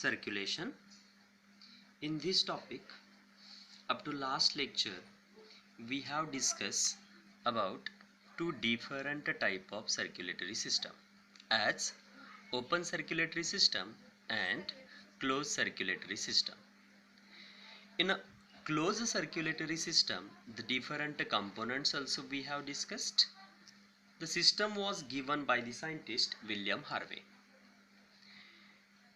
circulation. In this topic, up to last lecture, we have discussed about two different type of circulatory system as open circulatory system and closed circulatory system. In a closed circulatory system, the different components also we have discussed. The system was given by the scientist William Harvey.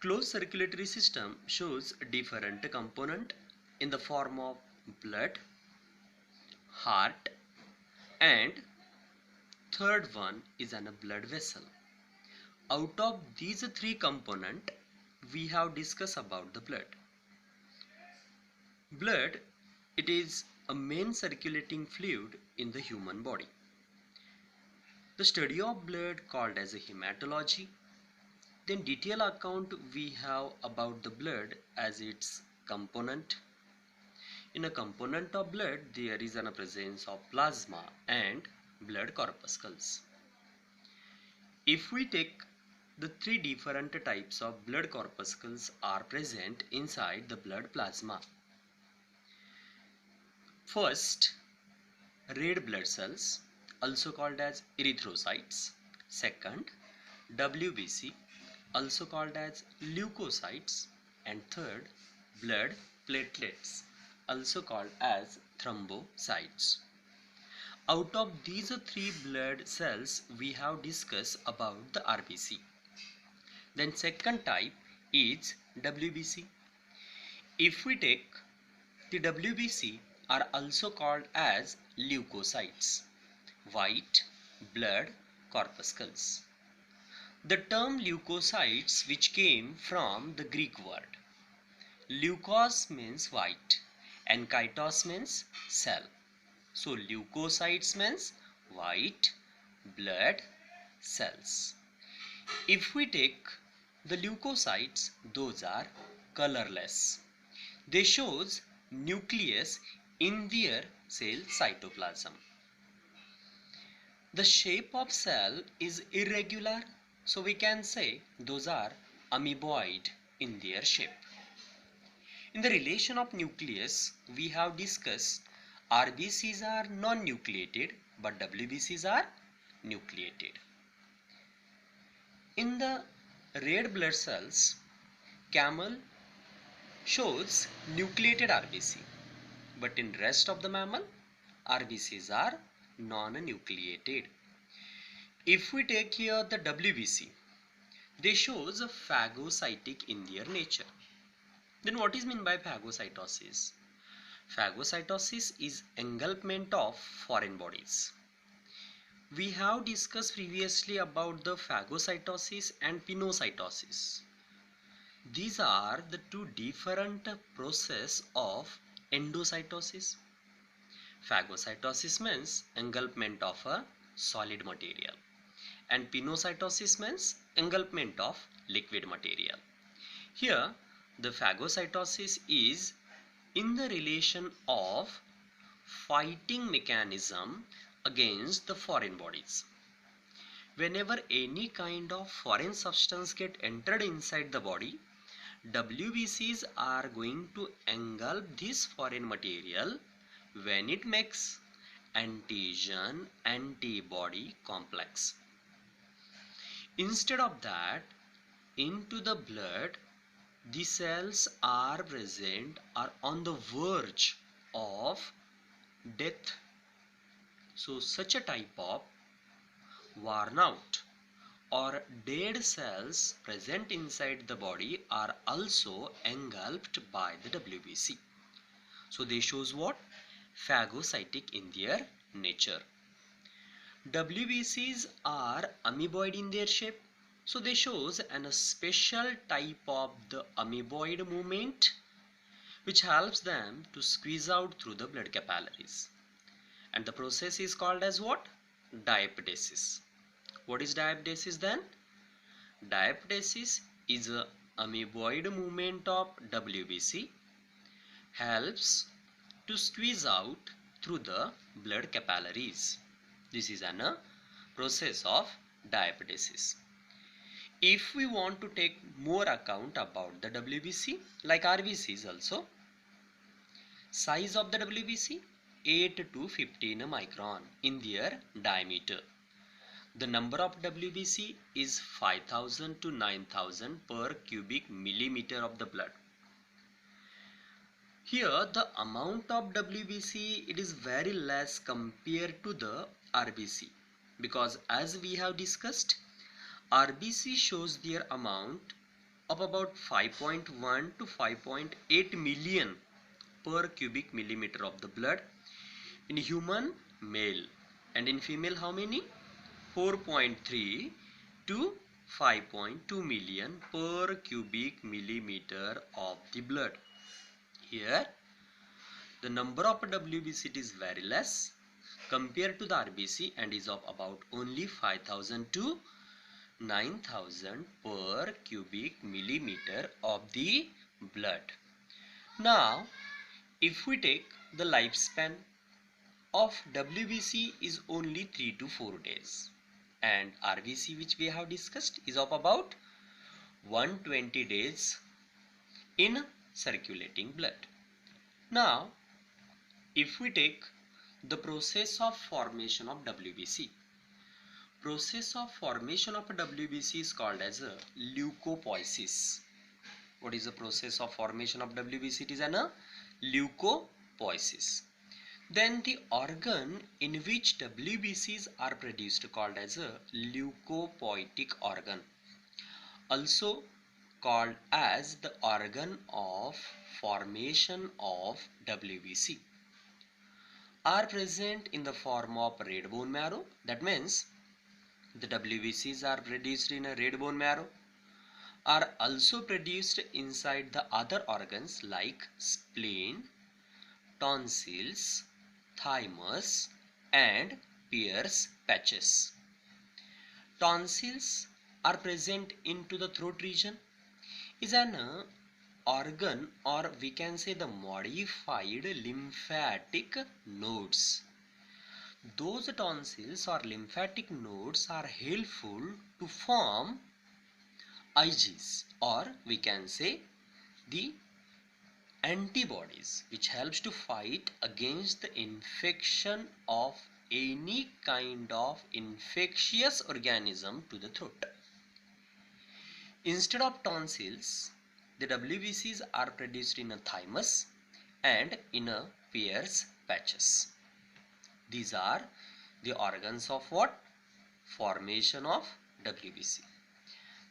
Closed circulatory system shows different component in the form of blood, heart, and third one is a blood vessel. Out of these three component, we have discussed about the blood. Blood, it is a main circulating fluid in the human body. The study of blood called as a hematology. Then detailed account we have about the blood as its component. In a component of blood, there is a presence of plasma and blood corpuscles. If we take the three different types of blood corpuscles are present inside the blood plasma. First, red blood cells, also called as erythrocytes. Second, WBC, also called as leukocytes. And third, blood platelets, also called as thrombocytes. Out of these three blood cells, we have discussed about the RBC. Then second type is WBC. If we take the WBC are also called as leukocytes, white blood corpuscles. The term leukocytes which came from the Greek word. Leukos means white and kaitos means cell. So leukocytes means white blood cells. If we take the leukocytes, those are colorless. They shows nucleus in their cell cytoplasm. The shape of cell is irregular, so we can say those are amoeboid in their shape. In the relation of nucleus, we have discussed RBCs are non-nucleated but WBCs are nucleated. In the red blood cells, camel shows nucleated RBC, but in rest of the mammal, RBCs are non-nucleated. If we take here the WBC, they shows a phagocytic in their nature. Then what is meant by phagocytosis? Phagocytosis is engulfment of foreign bodies. We have discussed previously about the phagocytosis and pinocytosis. These are the two different processes of endocytosis. Phagocytosis means engulfment of a solid material and pinocytosis means engulfment of liquid material. Here the phagocytosis is in the relation of fighting mechanism against the foreign bodies. Whenever any kind of foreign substance get entered inside the body, WBCs are going to engulf this foreign material when it makes antigen antibody complex. Instead of that, into the blood, the cells are present are on the verge of death. So such a type of worn out or dead cells present inside the body are also engulfed by the WBC. So they shows what? Phagocytic in their nature. WBCs are amoeboid in their shape. So they shows a special type of the amoeboid movement which helps them to squeeze out through the blood capillaries. And the process is called as what? Diaptasis. What is diaptasis then? Diaptasis is a amoeboid movement of WBC helps to squeeze out through the blood capillaries. This is a process of diaptasis. If we want to take more account about the WBC like RBCs also. Size of the WBC 8 to 15 micron in their diameter. The number of WBC is 5000 to 9000 per cubic millimeter of the blood. Here the amount of WBC it is very less compared to the RBC, because as we have discussed, RBC shows their amount of about 5.1 to 5.8 million per cubic millimeter of the blood in human male, and in female how many? 4.3 to 5.2 million per cubic millimeter of the blood. Here the number of WBC is very less compared to the RBC and is of about only 5000 to 9000 per cubic millimeter of the blood. Now if we take the lifespan of WBC is only 3 to 4 days, and RBC which we have discussed is of about 120 days in circulating blood. Now if we take the process of formation of WBC, process of formation of a WBC is called as a leukopoiesis. What is the process of formation of WBC? It is a leukopoiesis. Then the organ in which WBCs are produced called as a leukopoietic organ, also called as the organ of formation of WBC, are present in the form of red bone marrow. That means the WBCs are produced in a red bone marrow, are also produced inside the other organs like spleen, tonsils, thymus and Peyer's patches. Tonsils are present into the throat region, is an organ, or we can say the modified lymphatic nodes. Those tonsils or lymphatic nodes are helpful to form Igs, or we can say the antibodies, which helps to fight against the infection of any kind of infectious organism to the throat. Instead of tonsils, the WBCs are produced in a thymus and in a Peyer's patches. These are the organs of what? Formation of WBC.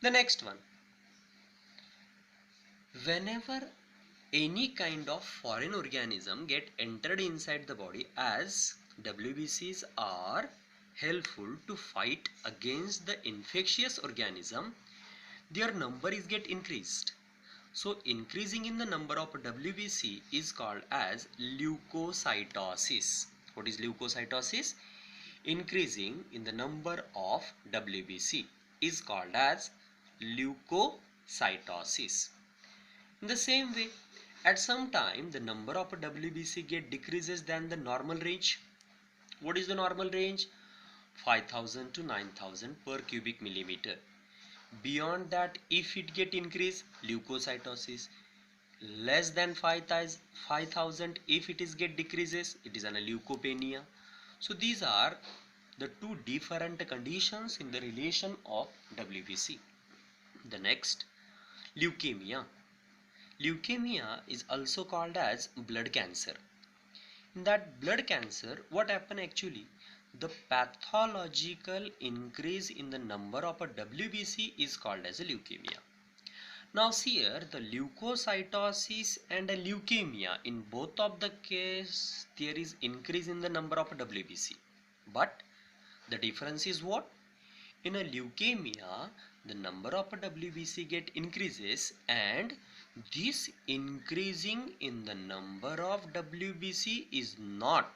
The next one, whenever any kind of foreign organism get entered inside the body, as WBCs are helpful to fight against the infectious organism, their number is get increased. So increasing in the number of WBC is called as leukocytosis. What is leukocytosis? Increasing in the number of WBC is called as leukocytosis. In the same way, at some time the number of WBC get decreases than the normal range. What is the normal range? 5000 to 9000 per cubic millimeter. Beyond that, if it get increase, leukocytosis. Less than 5000, if it is get decreases, it is an leukopenia. So these are the two different conditions in the relation of WBC. The next, leukemia. Leukemia is also called as blood cancer. In that blood cancer, what happen actually? The pathological increase in the number of a WBC is called as a leukemia. Now see here, the leukocytosis and a leukemia, in both of the case there is increase in the number of WBC. But the difference is what? In a leukemia, the number of WBC get increases, and this increasing in the number of WBC is not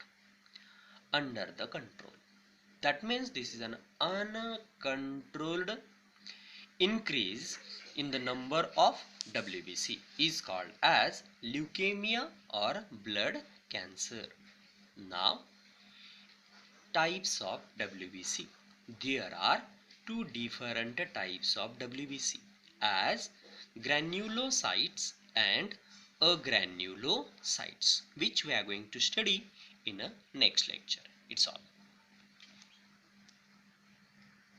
under the control. That means this is an uncontrolled increase in the number of WBC is called as leukemia or blood cancer. Now, types of WBC. There are two different types of WBC, as granulocytes and agranulocytes, which we are going to study in a next lecture. It's all.